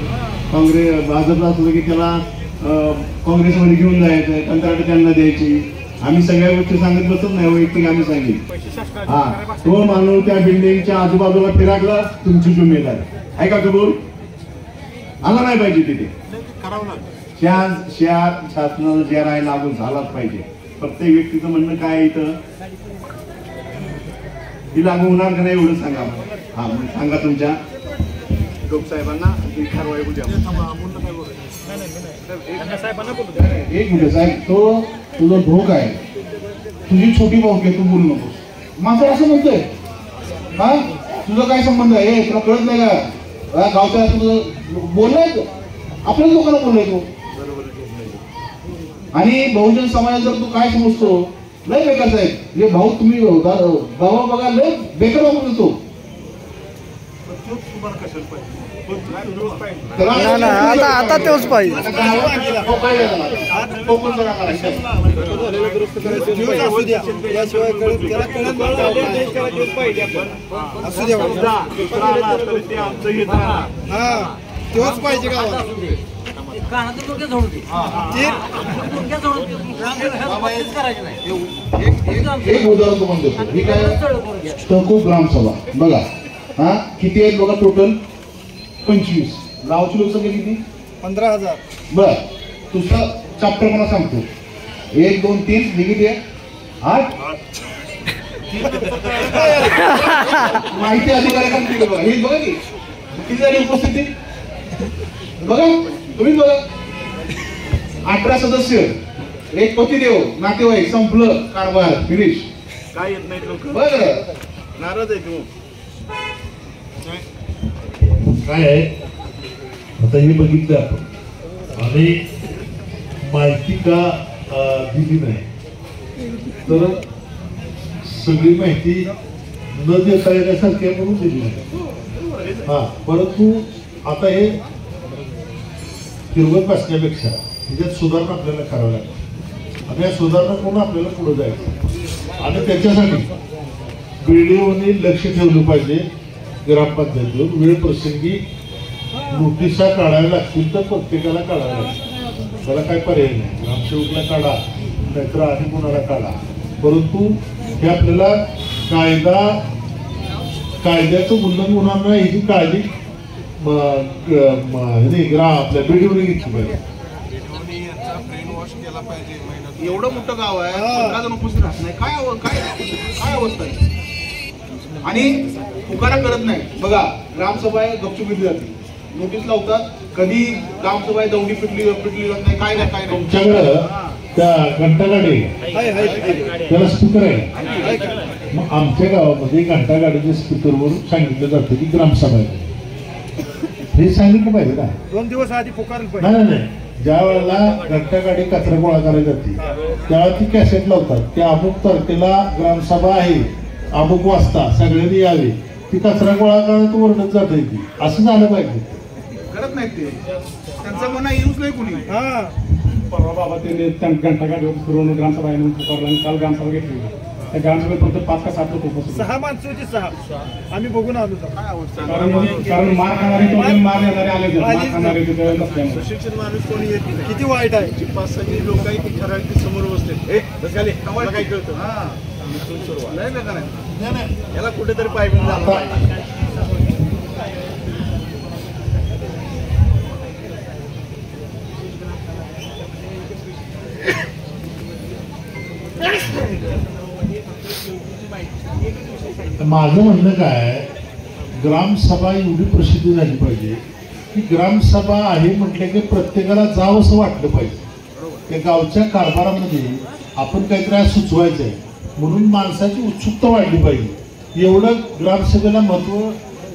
भाजपला असलं की त्याला काँग्रेसमध्ये घेऊन जायचं, कंत्राट त्यांना द्यायची. आम्ही सगळ्या गोष्टी सांगत बसत नाही, वैयक्तिक आम्ही सांगितलं. हा तो माणूस त्या बिल्डिंगच्या आजूबाजूला फिराकला, तुमची जिम्मेदारी आहे का कबूल? आला नाही पाहिजे तिथे. शासनाचा JR आहे लागू झालाच पाहिजे. प्रत्येक व्यक्तीचं म्हणणं काय इथं ही लागू होणार का नाही एवढं सांगा. हा मग सांगा तुमच्या लोकसाहेबांना कारवाई एक मिनिट साहेब, तो तुझा भोग आहे, तुझी छोटी भाऊ आहे, तू बोलू नकोस. माझं असं म्हणतोय हा तुझा काय संबंध आहे? तुला कळत नाही का? गावच्या तुझं बोललाय, आपल्याच लोकांना बोललाय तू. आणि बहुजन समाजात जर तू काय समजतो लय बेकार साहेब, हे भाऊ तुम्ही भावा बघा लय बेकार वापरून देतो. आता तेच पाहिजे. तेच पाहिजे गावाला. एक उदाहरण तुम्हाला देतो. ही काय तहकूब ग्रामसभा बघा. हा किती आहेत बघा टोटल? 25. गावची लोकसंख्या किती? 15,000. बर तुझा चॅप्टर मला सांगतो. 1 2 3 हे किती आहे? 8. माहिती अधिकारी बघा, हे बघा की किती झाली उपस्थिती बघा, तुम्ही बघा. 18 सदस्य, 1 पतिदेव, नातेवाईक, संपलं कारभार, फिनिश. काय येत नाही लोक बरं नाराज आहे तू. काय आहे आता हे बघितलं आपण आणि माहिती का दिली नाही तर सगळी माहिती न देता येण्यासारखी म्हणून दिली नाही. हा परंतु आता हे फिरवत बसण्यापेक्षा त्याच्यात सुधारणा आपल्याला करावी लागते आणि या सुधारणा करून आपल्याला पुढे जायचं आणि त्याच्यासाठी BDOने लक्ष ठेवलं पाहिजे. ग्रामपंचायतीवर वेळ प्रसंगी नोटिसा काढायला लागतील तर प्रत्येकाला काढायला लागतील. त्याला काय पर्याय नाही. ग्रामसेवकला काढा, नाहीतर आणि कोणाला काढा. परंतु हे आपल्याला कायद्याचं उल्लंघन होणार नाही याची काळजी आपल्या बीडीओने घेतली पाहिजे. एवढं मोठं गाव आहे, 15 जण उपस्थित राहत नाही. काय अवस्था आहे. आणि पुकारा करत नाही. बघा, ग्रामसभा आहे, गपचूप घेतली जाते, नोटीस लावतात. कधी ग्रामसभा आहे, दौडी पिटली जात नाही. काय नाही. तुमच्याकडं त्या घंटागाडी त्याला स्पीकर आहे. मग आमच्या गावामध्ये घंटागाडीच्या स्पीकरवर सांगितलं जातं की ग्रामसभा आहे. हे सांगितलं पाहिजे ना. 2 दिवस आधी पुकारलं नाही. ज्या वेळेला घंटागाडी कचरा गोळा करायला जाते त्यावेळेला ती कॅसेट लावतात. त्या अमुक तारखेला ग्रामसभा आहे, अमुक वाजता सगळ्यांनी यावे. ती कचरा गोळा करत ओरडत जात ती. असं झालं पाहिजे. करत नाहीत ते. त्यांचं म्हणणं येऊच नाही कुणी. परवा बाबा त्यांनी घंटागाडीवर फिरवून ग्रामसभा आहे म्हणून पुकारलं आणि काल ग्रामसभा घेतली. त्या ग्रामसभेत फक्त 5 का 7 लोक उपस्थित. 6 माणसं होती. 6 आम्ही बघून आलो. कारण मार खाणारे तो मार येणारे आले, मार खाणारे तिथे नसल्यामुळे प्रशिक्षण माणूस कोणी येत नाही. किती वाईट आहे. 5-6 लोक आहेत ती ठराविक समोर बसले. बसले काय कळतं. याला कुठेतरी पाहिजे झालं. माझं म्हणणं काय, ग्रामसभा एवढी प्रसिद्धी झाली पाहिजे की ग्रामसभा आहे म्हटलं की प्रत्येकाला जावं असं वाटलं पाहिजे. त्या गावच्या कारभारामध्ये आपण काहीतरी सुचवायचं आहे म्हणून माणसाची उत्सुकता वाढली पाहिजे. एवढं ग्रामसभेला महत्व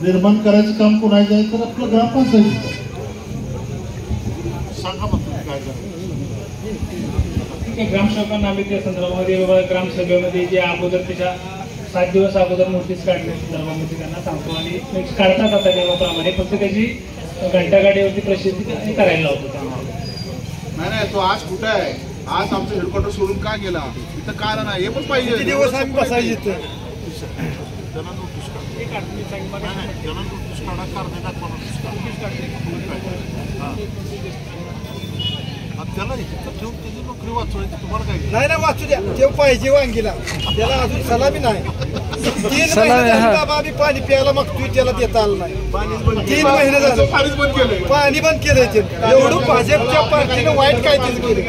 निर्माण करायचं काम कोणाचं आहे तर आपलं ग्रामपंचायतीचं. सांगा मग तुम्ही काय करा. ग्रामसेवकांना आम्ही त्या संदर्भामध्ये ग्रामसभेमध्ये जे अगोदर त्याच्या 7 दिवस अगोदर नोटीस काढल्या संदर्भामध्ये त्यांना सांगतो आणि काढतात आता नियमाप्रमाणे. फक्त त्याची घंटागाडीवरती प्रसिद्धी करायला लावतो. नाही तो आज कुठं आहे. आज आमचं हेडक्वार्टर सोडून का गेला, इथं का नाही हे पण पाहिजे. किती दिवस आम्ही बसायचे इथं. त्यांना नोटीस काढा, त्याला ठेवून त्याची नोकरी वाचवायची. तुम्हाला काय नाही वाचू द्या. ते पाहिजे वांगीला. त्याला अजून सलामी नाही. 3 महिने बाबा आम्ही पाणी प्यायला मागतोय, त्याला देता आलं नाही. 3 महिने झालं पाणीच बंद केलंय. पाणी बंद केलंय. ते एवढं भाजपच्या पार्टीनं वाईट काय तेच केलं.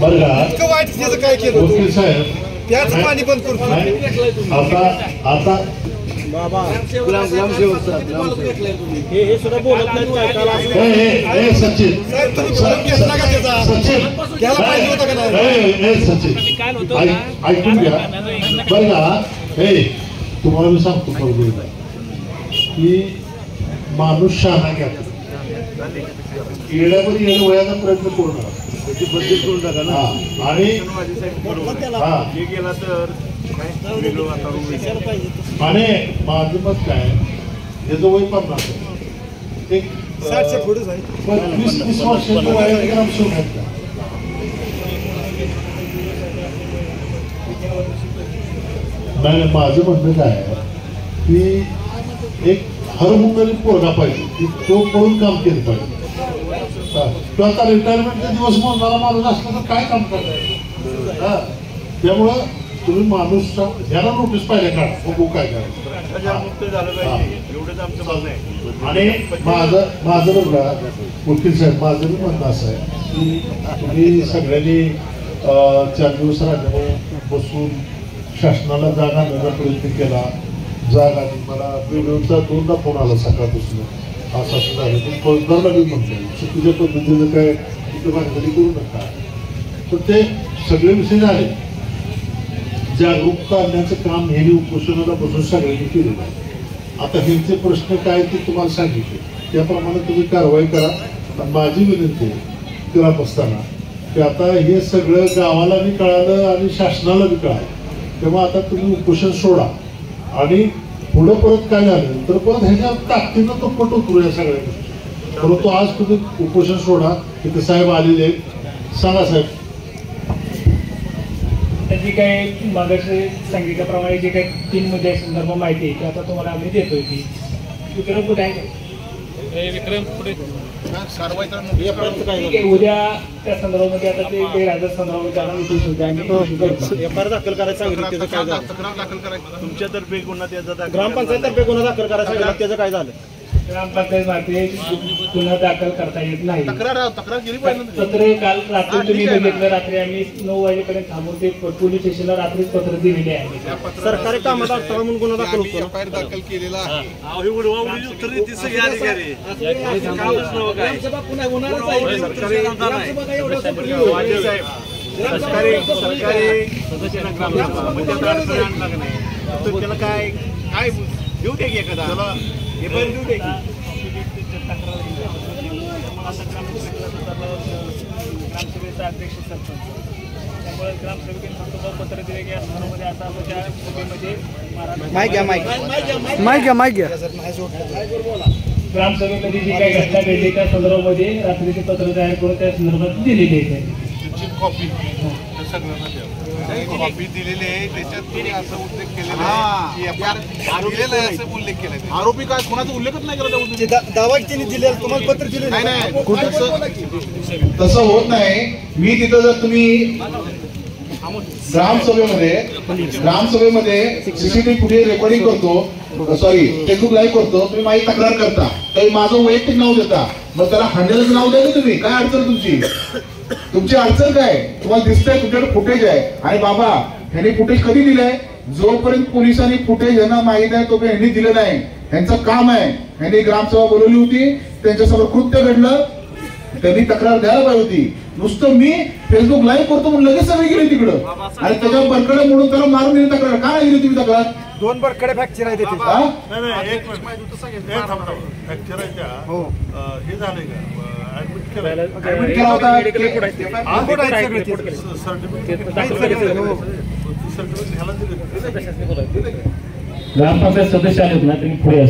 बरं का इतकं वाईट त्याचं काय केलं वकील साहेब, त्याच पाणी बंद करतो. आता हे सुद्धा बोलत नाही. सचिन साहेब तुम्ही बोलून घेतला का त्याचा. सचिन घ्यायला पाहिजे होतं का नाही. सचिन ऐकून घ्या बरं का. हे तुम्हाला मी सांगतो बरोबर की माणूस शहाणा घ्या. येण्यामध्ये येणं वयाचा प्रयत्न करू नका. त्याची बदली करू नका ना. आणि आणि माझं मत काय, त्याचं वय 50 एक 60च्या पुढेच आहे. 25-30 वर्षाचं वयाचं ग्रामसेवक आहेत का. नाही माझं म्हणणं काय आहे की एक हरहुन्नरी पोरगा पाहिजे की तो करून काम केलं पाहिजे. तो आता रिटायरमेंटचे दिवस मोजणारा माणूस असला तर काय काम करताय. त्यामुळं तुम्ही माणूस ह्याला नोटीस पाहिजे काढा, बघू काय करायचं. आणि माझं बघा वकील साहेब, माझं बी म्हणणं असं आहे की तुम्ही सगळ्यांनी 4 दिवस राज्याने बसून शासनाला जाग आणण्याचा प्रयत्न केला. जाग आणि मला व्हिडिओचा 2दा फोन आला सकाळपासून. असं झालं ते फौजदारला बी म्हटलं चुकीच्या पद्धतीनं काय इथं भांडणी करू नका. तर ते सगळे विषय झाले. जागरूकता आणण्याचं काम हे उपोषणाला बसून सगळ्यांनी केलेलं आहे. आता ह्यांचे प्रश्न काय ते तुम्हाला सांगितले त्याप्रमाणे तुम्ही कारवाई करा. माझी विनंती आहे करत असताना की आता हे सगळं गावाला बी कळालं आणि शासनाला बी कळालं. तेव्हा आता तुम्ही उपोषण सोडा आणि पुढं परत काय झालं तर परत ह्याच्या ताकदीनं तो पट उतरू या सगळ्या गोष्टी. परंतु आज तुम्ही उपोषण सोडा. तिथे साहेब आलेले सांगा साहेब. आता जी काही मागाशी सांगितल्याप्रमाणे जे काही 3 मुद्दे संदर्भ माहिती आहे ती आता तुम्हाला आम्ही देतोय ती विक्रम कुठे आहे विक्रम पुढे कारवाई ठीक आहे. उद्या त्या संदर्भामध्ये आता ते गैरहजर संदर्भामध्ये आता नोटीस होते आम्ही एफआयआर दाखल करायला सांगितलं त्याचं काय झालं तक्रार दाखल करायची. तुमच्यातर्फे गुन्हा त्याचा ग्रामपंचायततर्फे गुन्हा दाखल करायला सांगितलं त्याचं काय झालं ग्रामपंचायत मार्फे गुन्हा दाखल करता येत नाही. तक्रार केली पाहिजे ना. पत्र काल रात्री तुम्ही बघितलं, रात्री आम्ही 9 वाजेपर्यंत थांबून ते पोलीस स्टेशनला रात्रीच पत्र दिलेले आहे. सरकारी कामात अडथळा म्हणून गुन्हा दाखल होतो ना. एफआयआर दाखल केलेला आहे. त्याला काय काय देऊ दे की एखादा हे पण देऊ दे की ग्रामसभेचा अध्यक्ष सरपंच त्यामुळे ग्रामसेवकांनी फक्त पत्र दिले की या संदर्भामध्ये आता त्या सभेमध्ये माहिती घ्या ग्रामसभेमध्ये जी काही घटना घडली त्या संदर्भामध्ये रात्रीचे पत्र तयार करून त्या संदर्भात दिलेली आहे. त्याची कॉपी सगळ्यांना द्या. कॉपी दिलेली आहे, त्याच्यात तुम्ही असं उल्लेख केलेला आहे की एफआयआर दिलेला आहे असं उल्लेख केलाय. आरोपी काय कोणाचा उल्लेखच नाही करत. दावा त्यांनी दिले तुम्हाला पत्र दिले नाही तसं होत नाही. मी तिथं जर तुम्ही ग्रामसभेमध्ये सीसीटीव्ही फुटेज रेकॉर्डिंग करतो, सॉरी फेसबुक लाईव्ह करतो, तुम्ही माझी तक्रार करता तर माझं वैयक्तिक नाव देता, मग त्याला हँडलचं नाव द्या तुम्ही. काय अडचण तुमची अडचण काय? तुम्हाला दिसतंय तुमच्याकडे फुटेज आहे आणि बाबा ह्यांनी फुटेज कधी दिलंय? जोपर्यंत पोलिसांनी फुटेज यांना माहित आहे तोपर्यंत ह्यांनी दिलं नाही. ह्यांचं काम आहे. ह्यांनी ग्रामसभा बोलवली होती, त्यांच्यासमोर कृत्य घडलं, त्यांनी तक्रार द्यायला पाहिजे होती. नुसतं मी फेसबुक लाईव्ह करतो म्हणून लगेच सगळी गेली तिकडं आणि त्याच्या बरकडे म्हणून त्याला मारून दिली तक्रार. काय दिली तुम्ही तक्रार? 2 बरकडे फ्रॅक्चर आहे तिथे. हो हे झालंय का ऍडमिट केला होता. ग्रामपंचायत सदस्य आले ना त्यांनी पुढे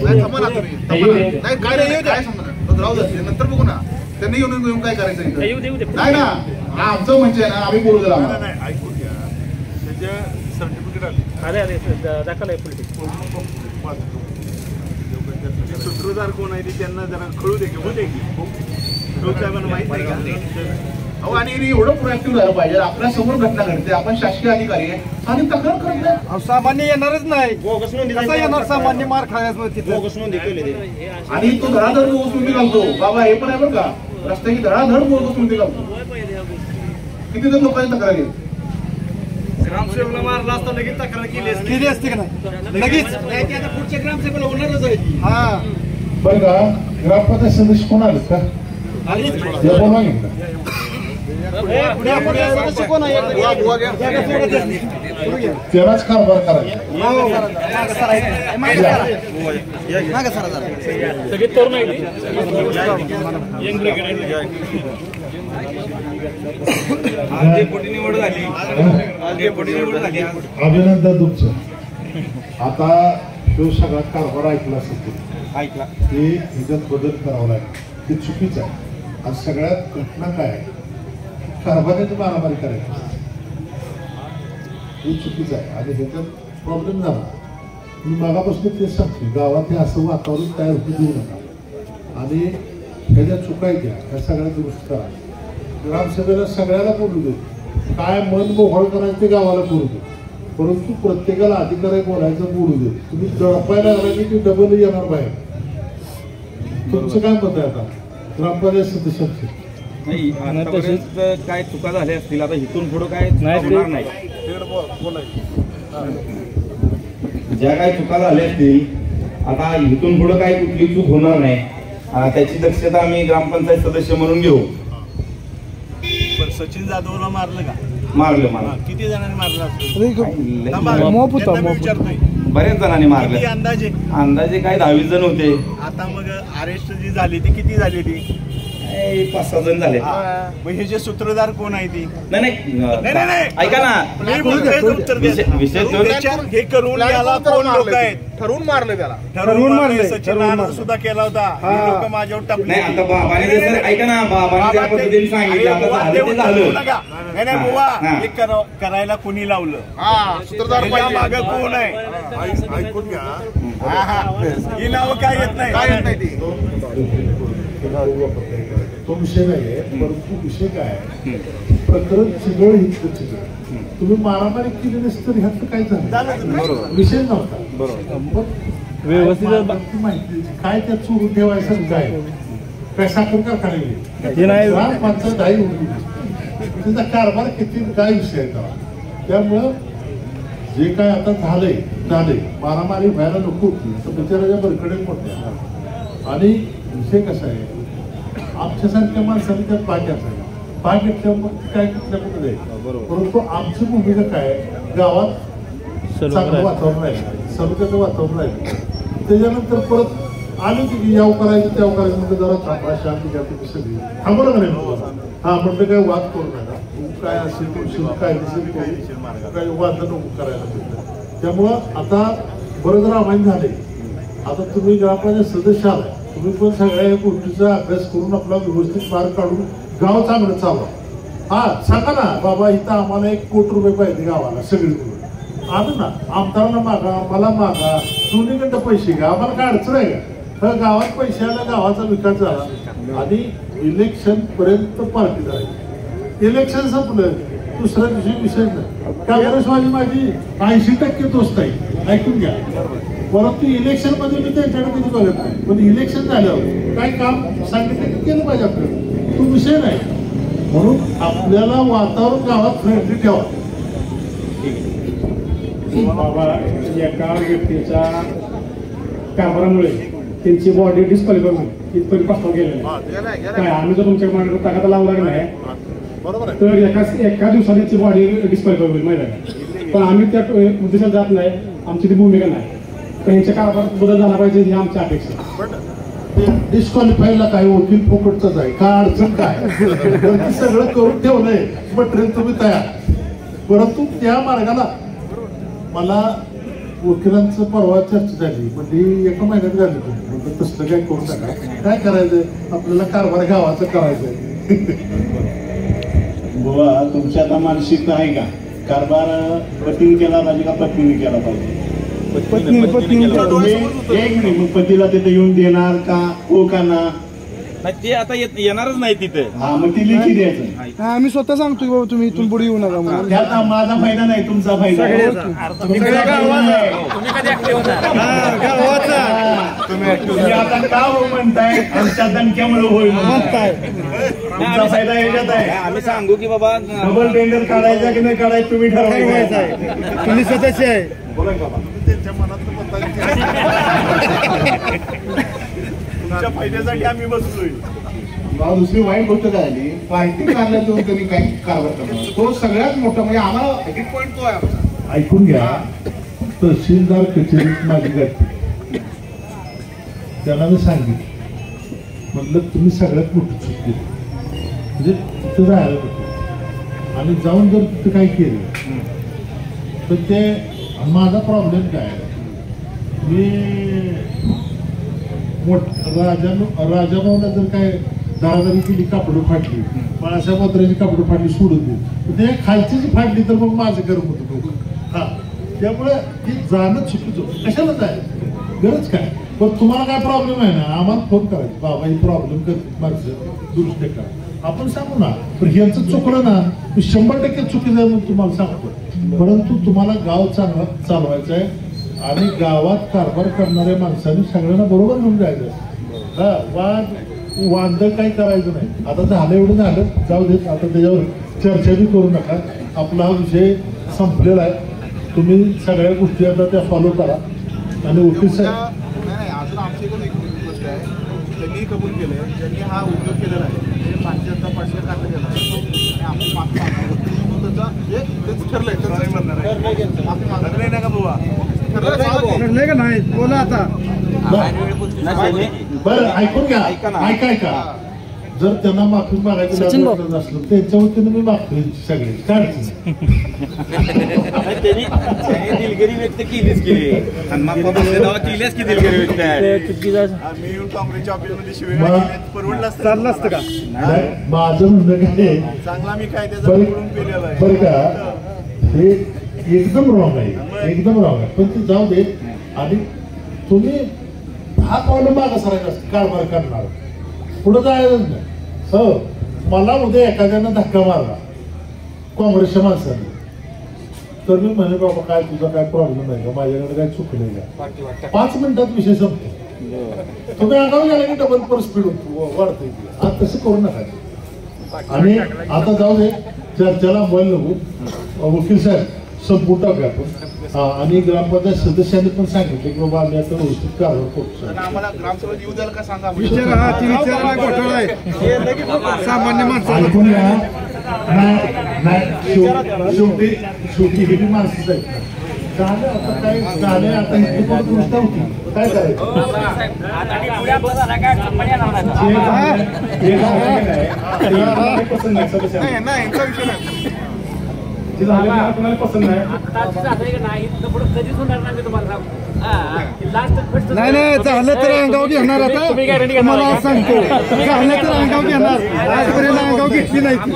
नंतर बघू ना. त्यांनी येऊन काय करायचं नाही ना. आमचं म्हणजे ना आम्ही बोलू दिला ऐकून घ्या. त्याच्या सर्टिफिकेट आले दाखल आहे सूत्रधार कोण आहे ते त्यांना जरा कळू दे की होते की साहेबांना माहिती आहे का? अहो आणि एवढं प्रोएक्टिव्ह झालं पाहिजे. आपल्या समोर घटना घडते, आपण शासकीय अधिकारी आहे आणि तक्रार करत नाही. सामान्य येणारच नाही. कसा येणार सामान्य मार खायचं तिथे? आणि तो धडाधड बोगस नोंदी घालतो. बाबा हे पण आहे बरं का, रस्त्याची धडाधड बोगस नोंदी घालतो. किती जण लोकांची तक्रार येईल? ग्रामसेवकला मारला असता लगेच तक्रार केली असते का नाही? लगेच पुढच्या ग्रामसेवकला होणारच आहे. हा बरं का. ग्रामपंचायत सदस्य कोण आले का? बोलवा घेतला कोण आहे? त्यालाच कारभार करायचा. सगळे तरुण आहे. अभिनंदन तुमचं. आता तो सगळा कारभार ऐकला असेल ते ह्याच्यात बदल करावा लागेल. ते चुकीचं आहे. आज सगळ्यात घटना काय आहे? कारभाराची मारामारी करायची हे चुकीचं आहे आणि ह्याच्यात प्रॉब्लेम झाला. मी मागापासून ते सांगते, गावात हे असं वातावरण तयार होऊ देऊ नका आणि ह्याच्या चुकायच्या ह्या सगळ्या दुरुस्त करा. ग्रामसभेला सगळ्याला बोलू दे. काय मन मोकळं करायचं ते गावाला बोलू दे, परंतु प्रत्येकाला अधिकार बोलायचं बोलू दे. तुम्ही दडपायला लागला की ती डबल येणार बाहेर. तुमचं काय मत आहे आता ग्रामपंचायत सदस्यांचे? नाही तसेच काय चुका झाल्या असतील आता इथून पुढं काय होणार नाही. ज्या काही चुका झाल्या असतील आता इथून पुढे काही कुठली चूक होणार नाही. त्याची दक्षता आम्ही ग्रामपंचायत सदस्य म्हणून घेऊ. पण सचिन जाधवला मारलं का? मारलं मला किती जणांनी मारलं असेल? बरेच जणांनी मारलं. अंदाजे अंदाजे काय 10-20 जण होते. आता मग अरेस्ट जी झाली ती किती झाली? ती 5-6 जण झाले. हे जे सूत्रधार कोण आहे ती नाही ऐका ना, विषय हे करून याला कोण लोक आहेत ठरवून मारलं त्याला, ठरवून मारले. सचिन आनंद सुद्धा केला होता, लोक माझ्यावर नाही. टाकले. आता बाबाने जर ऐका ना, बाबाने ज्या पद्धतीने सांगितलं आता झालं ते झालं. नाही बुवा, हे करायला कोणी लावलं, सूत्रधार मागे कोण आहे, ऐकून घ्या. ही नावं काय येत नाही. काय येत नाही ती तो विषय नाही आहे, परंतु विषय काय आहे, प्रकरण चिघळ हित चिघळ. तुम्ही मारामारी केली नसती तर ह्यात काय झालं, विषय नव्हता. व्यवस्थित माहिती काय त्यात सुरू ठेवायचं, काय साखर कारखाने ग्रामपंचायत आहे उरली, त्याचा कारभार किती काय विषय आहे त्याला. त्यामुळं जे काय आता झालंय मारामारी व्हायला नको होती, तर बिचाराच्या बरकडे मोठ्या. आणि विषय कसा आहे, आमच्यासारख्या माणसाने त्यात भाग घेतल्यामुळे काय कुठल्या जाईल. परंतु आमची भूमिका काय, गावात चांगलं वातावरण राहिलं, सलोख्याचं वातावरण राहिलं. त्याच्यानंतर परत आले की याव करायचं त्याव करायचं म्हणजे जरा थांबा, शांती घ्या तुम्ही सगळी थांबवलं का नाही. हा म्हटलं काय वाद करू नका, काय असेल कायदेशीर काही वाद नको करायला पाहिजे. त्यामुळं आता बरं जर आव्हान झाले, आता तुम्ही ग्रामपंचायत सदस्य आलाय, तुम्ही पण सगळ्या गोष्टीचा अभ्यास करून आपला व्यवस्थित मार्ग काढून गाव चांगलं चालवा. हा सांगा ना बाबा, इथं आम्हाला 1 कोटी रुपये पाहिजे गावाला सगळी मिळून आणू ना, आमदारांना मागा, मला मागा, दोन्हीकडे पैसे घ्या, आम्हाला काय अडचण आहे का. गावात पैसे आला, गावाचा विकास झाला आणि इलेक्शन पर्यंत पार्टी झाली. इलेक्शन संपलं, दुसऱ्या दिवशी विषय नाही. काँग्रेसवाली माझी 80% दोस्त आहे, ऐकून घ्या. परंतु इलेक्शन मध्ये मी त्यांच्याकडे कधी बघत नाही, पण इलेक्शन झाल्यावर काय काम सांगितलं केलं पाहिजे आपल्याला, तो विषय नाही. म्हणून आपल्याला वातावरण गावात फ्रेंडली ठेवा. बाबा एका व्यक्तीच्या कारभारामुळे त्यांची बॉडी डिस्क्वालिफाय होईल इथपर्यंत प्रस्ताव गेलेला आहे. काय आम्ही जर तुमच्या मागे ताकद लावला नाही तर एका दिवसात त्यांची बॉडी डिस्क्वालिफाय होईल माहिती आहे. पण आम्ही त्या उद्देशात जात नाही, आमची ती भूमिका नाही. पण यांच्या कारभारात बदल झाला पाहिजे ही आमची अपेक्षा. डिस्क्वालिफायला काय वकील फुकटच आहे, काय अडचण काय सगळं करून ठेवलंय मटेरियल तुम्ही तयार. परंतु त्या मार्गाला मला वकिलांचं परवा चर्चा झाली, म्हणजे एका महिन्यात झाली. म्हणजे तसलं काय करू नका, काय करायचंय आपल्याला कारभार गावाचं करायचंय. बुवा तुमच्या आता मानसिकता आहे का, कारभार पतीने केला पाहिजे का पत्नीने केला पाहिजे. एक मिनिट, मग पतीला तिथे येऊन देणार का हो का ना, ते आता येणारच नाही तिथे. हा मग ती लिखी द्यायचं. आम्ही स्वतः सांगतोय बाबा तुम्ही इथून पुढे येऊ नका म्हणून. त्यात माझा फायदा नाही, तुमचा फायदा. तुम्ही आता का हो म्हणताय, आमच्या दणक्यामुळे होईल म्हणताय, तुमचा फायदा याच्यात आहे. आम्ही सांगू की बाबा डबल टेंडर काढायचा की नाही काढायचं तुम्ही ठरवायचं, तुम्ही सदस्य आहे. बोला बाबा. त्यांच्या मनात तुमच्या फायद्यासाठी आम्ही बसलोय. दुसरी वाईट गोष्ट काय झाली, माहिती काढल्या जाऊन त्यांनी काही कारभार करणार, तो सगळ्यात मोठा म्हणजे आम्हाला हिट पॉईंट तो आहे आमचा. ऐकून घ्या, तहसीलदार कचेरीत माझी गाठी, त्यांना मी सांगितलं म्हटलं तुम्ही सगळ्यात मोठी चूक केली, म्हणजे तिथं जायला नको आणि जाऊन जर तिथं काय केलं तर ते माझा प्रॉब्लेम काय आहे. मी राजाभाऊला जर काय दारादारी केली, कापडं फाटली, बाळासाहेब पत्राची कापडं फाटली सोडून दिली, ते खालचीच फाटली तर मग माझं कर्म होतं डोकं. हा त्यामुळे हे जाणं चुकीचं, कशालाच आहे गरज काय. पण तुम्हाला काय प्रॉब्लेम आहे ना, आम्हाला फोन करायचं बाबा ही प्रॉब्लेम करते माझं दुरुस्त करा, आपण सांगू ना. पण यांचं चुकलं ना 100% चुकीचं आहे म्हणून तुम्हाला सांगतो. परंतु तुम्हाला गाव चांगला चालवायचं आहे आणि गावात कारभार करणाऱ्या माणसांनी सगळ्यांना बरोबर घेऊन जायचं. हा वाद काही करायचं नाही. आता झालं एवढं झालं, जाऊ देत, आता त्याच्यावर चर्चा बी करू नका. आपला हा विषय संपलेला आहे. तुम्ही सगळ्या गोष्टी आता त्या फॉलो करा आणि ऑफिस नाही अजून आमची पण एक गोष्ट आहे, त्यांनी कबूल केलंय, ज्यांनी हा उद्योग केलेला आहे ते भारतीय जनता पार्टीला टाकलं गेला आणि आपण मागचं तेच ठरलंय का बुवा, ठरलंय का नाही बोला आता. बरं ऐकून घ्या, ऐका जर त्यांना माफी मागायचं नसलं त्यांच्या वतीनं मी माफी सगळे काय अडचण नाही. त्यांनी दिलगिरी व्यक्त केलीच केली आणि माफा केलीच की दिलगिरी व्यक्त आम्ही येऊन काँग्रेसच्या ऑफिसमध्ये शिवाय परवडलं असतं चाललं असतं का? नाही, माझं म्हणणं काय चांगला मी कायद्याचा पकडून केलेला आहे. बरं का हे एकदम रॉंग आहे, एकदम रॉंग आहे. पण ते जाऊ दे. आणि तुम्ही 10 पावलं मागं सरायचं असतं कारभार करणार पुढे जायचंच नाही. हो, मला उद्या एखाद्यानं धक्का मारला काँग्रेसच्या माणसाने तर मी म्हणे बाबा काय तुझा काय प्रॉब्लेम आहे का, माझ्याकडे काय चुकलं का, 5 मिनिटात विषय संपतो. तुम्ही आगाव गेला की डबल पर स्पीड वाढते. आज तसं करू नका. आणि आता जाऊ दे चर्चेला मोबाईल नको. वकील साहेब संपून टाकूया आपण. आणि ग्रामपंचायत सदस्यांनी पण सांगितले की बाबा आम्ही आता व्यवस्थित कारवाई करतो. आम्हाला ग्रामसभेत येऊ द्याल का सांगा. विचार हा ती विचारायला घोटाळा आहे सामान्य माणसाला. ऐकून घ्या. शेवटी हे बी माणसंच आहेत. झालं आता काय झालं, आता इथे पण गोष्ट होती काय करायचं. पसंत नाही सदस्य नाही यांचा विषय नाही. जे झालं ते कोणाला पसंत नाही. नाही नाही झालं तर अंगाव घेणार. आता तुम्हाला आज सांगतो झालं तर अंगाव घेणार. आजपर्यंत अंगाव घेतली नाही ती.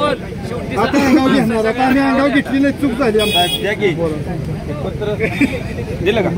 आता अंगाव घेणार. आता आम्ही अंगाव घेतली नाही, चूक झाली आमची. दिलं का